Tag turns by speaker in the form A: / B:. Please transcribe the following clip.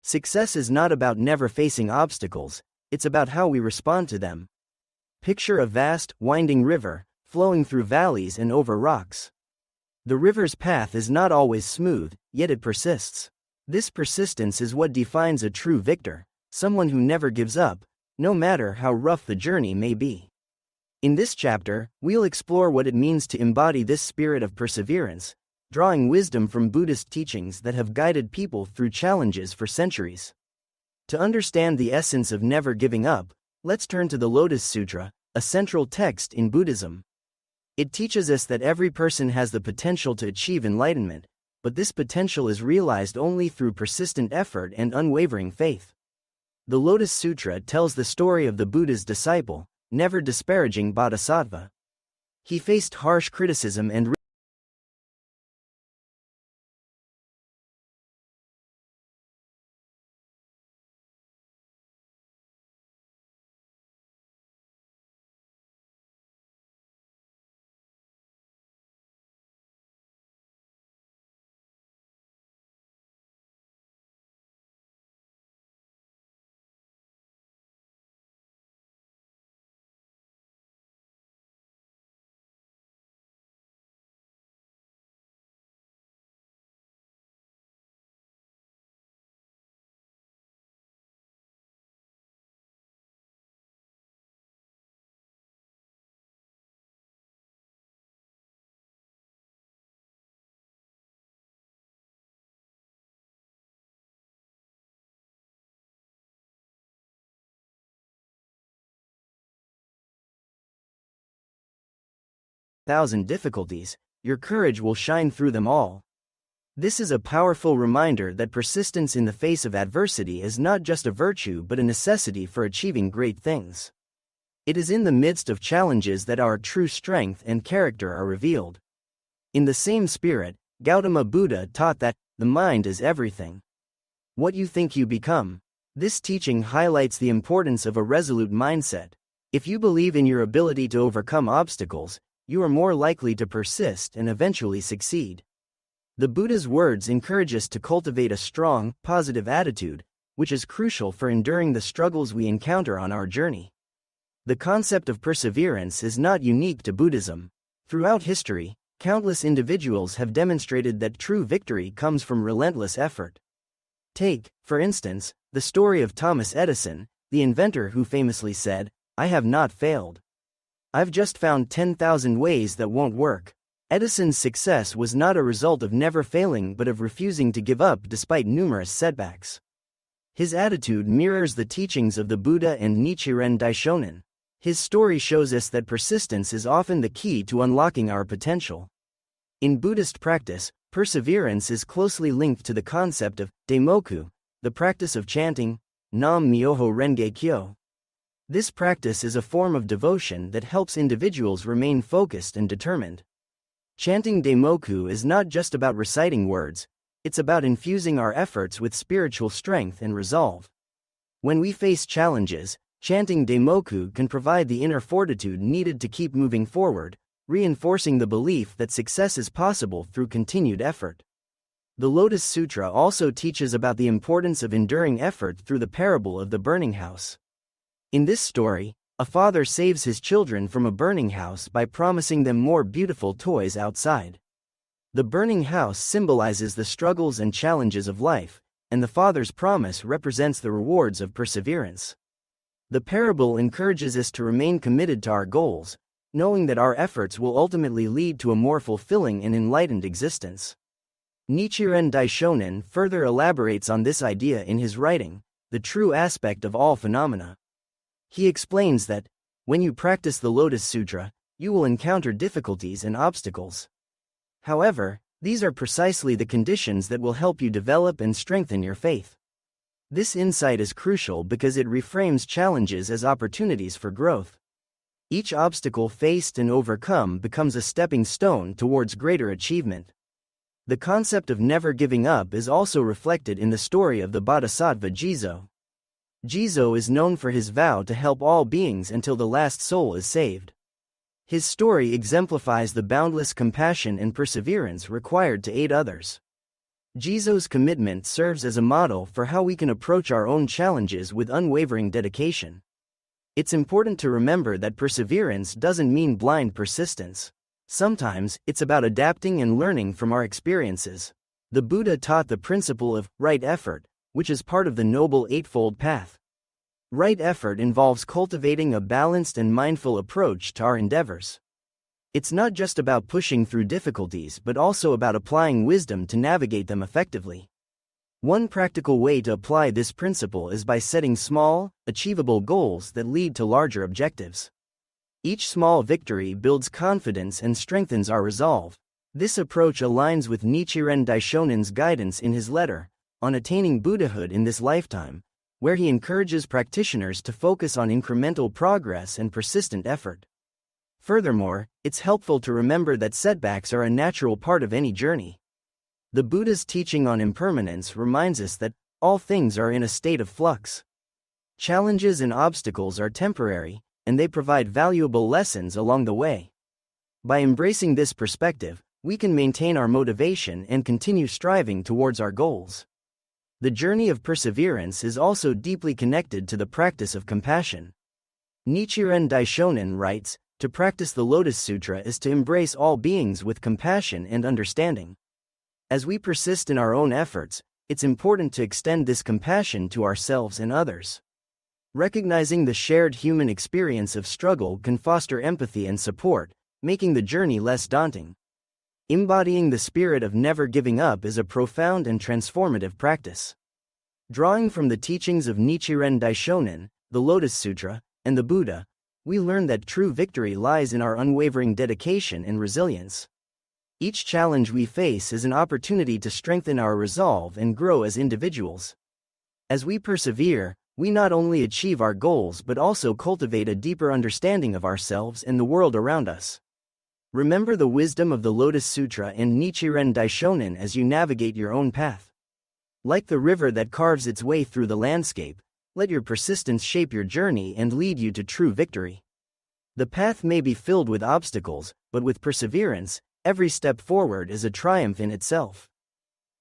A: Success is not about never facing obstacles, it's about how we respond to them. Picture a vast, winding river, flowing through valleys and over rocks. The river's path is not always smooth, yet it persists. This persistence is what defines a true victor, someone who never gives up, no matter how rough the journey may be. In this chapter, we'll explore what it means to embody this spirit of perseverance, drawing wisdom from Buddhist teachings that have guided people through challenges for centuries. To understand the essence of never giving up, let's turn to the Lotus Sutra, a central text in Buddhism. It teaches us that every person has the potential to achieve enlightenment, but this potential is realized only through persistent effort and unwavering faith. The Lotus Sutra tells the story of the Buddha's disciple, never disparaging Bodhisattva. He faced harsh criticism and thousand difficulties, your courage will shine through them all. This is a powerful reminder that persistence in the face of adversity is not just a virtue but a necessity for achieving great things. It is in the midst of challenges that our true strength and character are revealed. In the same spirit, Gautama Buddha taught that the mind is everything. What you think you become. This teaching highlights the importance of a resolute mindset. If you believe in your ability to overcome obstacles, you are more likely to persist and eventually succeed. The Buddha's words encourage us to cultivate a strong, positive attitude, which is crucial for enduring the struggles we encounter on our journey. The concept of perseverance is not unique to Buddhism. Throughout history, countless individuals have demonstrated that true victory comes from relentless effort. Take, for instance, the story of Thomas Edison, the inventor who famously said, "I have not failed. I've just found 10,000 ways that won't work." Edison's success was not a result of never failing but of refusing to give up despite numerous setbacks. His attitude mirrors the teachings of the Buddha and Nichiren Daishonin. His story shows us that persistence is often the key to unlocking our potential. In Buddhist practice, perseverance is closely linked to the concept of daimoku, the practice of chanting Nam Myoho Renge Kyo. This practice is a form of devotion that helps individuals remain focused and determined. Chanting daimoku is not just about reciting words, it's about infusing our efforts with spiritual strength and resolve. When we face challenges, chanting daimoku can provide the inner fortitude needed to keep moving forward, reinforcing the belief that success is possible through continued effort. The Lotus Sutra also teaches about the importance of enduring effort through the parable of the burning house. In this story, a father saves his children from a burning house by promising them more beautiful toys outside. The burning house symbolizes the struggles and challenges of life, and the father's promise represents the rewards of perseverance. The parable encourages us to remain committed to our goals, knowing that our efforts will ultimately lead to a more fulfilling and enlightened existence. Nichiren Daishonin further elaborates on this idea in his writing, The True Aspect of All Phenomena. He explains that, when you practice the Lotus Sutra, you will encounter difficulties and obstacles. However, these are precisely the conditions that will help you develop and strengthen your faith. This insight is crucial because it reframes challenges as opportunities for growth. Each obstacle faced and overcome becomes a stepping stone towards greater achievement. The concept of never giving up is also reflected in the story of the Bodhisattva Jizo. Jizo is known for his vow to help all beings until the last soul is saved. His story exemplifies the boundless compassion and perseverance required to aid others. Jizo's commitment serves as a model for how we can approach our own challenges with unwavering dedication. It's important to remember that perseverance doesn't mean blind persistence. Sometimes, it's about adapting and learning from our experiences. The Buddha taught the principle of right effort, which is part of the Noble Eightfold Path. Right effort involves cultivating a balanced and mindful approach to our endeavors. It's not just about pushing through difficulties but also about applying wisdom to navigate them effectively. One practical way to apply this principle is by setting small, achievable goals that lead to larger objectives. Each small victory builds confidence and strengthens our resolve. This approach aligns with Nichiren Daishonin's guidance in his letter, On Attaining Buddhahood in This Lifetime, where he encourages practitioners to focus on incremental progress and persistent effort. Furthermore, it's helpful to remember that setbacks are a natural part of any journey. The Buddha's teaching on impermanence reminds us that all things are in a state of flux. Challenges and obstacles are temporary, and they provide valuable lessons along the way. By embracing this perspective, we can maintain our motivation and continue striving towards our goals. The journey of perseverance is also deeply connected to the practice of compassion. Nichiren Daishonin writes, "To practice the Lotus Sutra is to embrace all beings with compassion and understanding." As we persist in our own efforts, it's important to extend this compassion to ourselves and others. Recognizing the shared human experience of struggle can foster empathy and support, making the journey less daunting. Embodying the spirit of never giving up is a profound and transformative practice. Drawing from the teachings of Nichiren Daishonin, the Lotus Sutra, and the Buddha, we learn that true victory lies in our unwavering dedication and resilience. Each challenge we face is an opportunity to strengthen our resolve and grow as individuals. As we persevere, we not only achieve our goals but also cultivate a deeper understanding of ourselves and the world around us. Remember the wisdom of the Lotus Sutra and Nichiren Daishonin as you navigate your own path. Like the river that carves its way through the landscape, let your persistence shape your journey and lead you to true victory. The path may be filled with obstacles, but with perseverance, every step forward is a triumph in itself.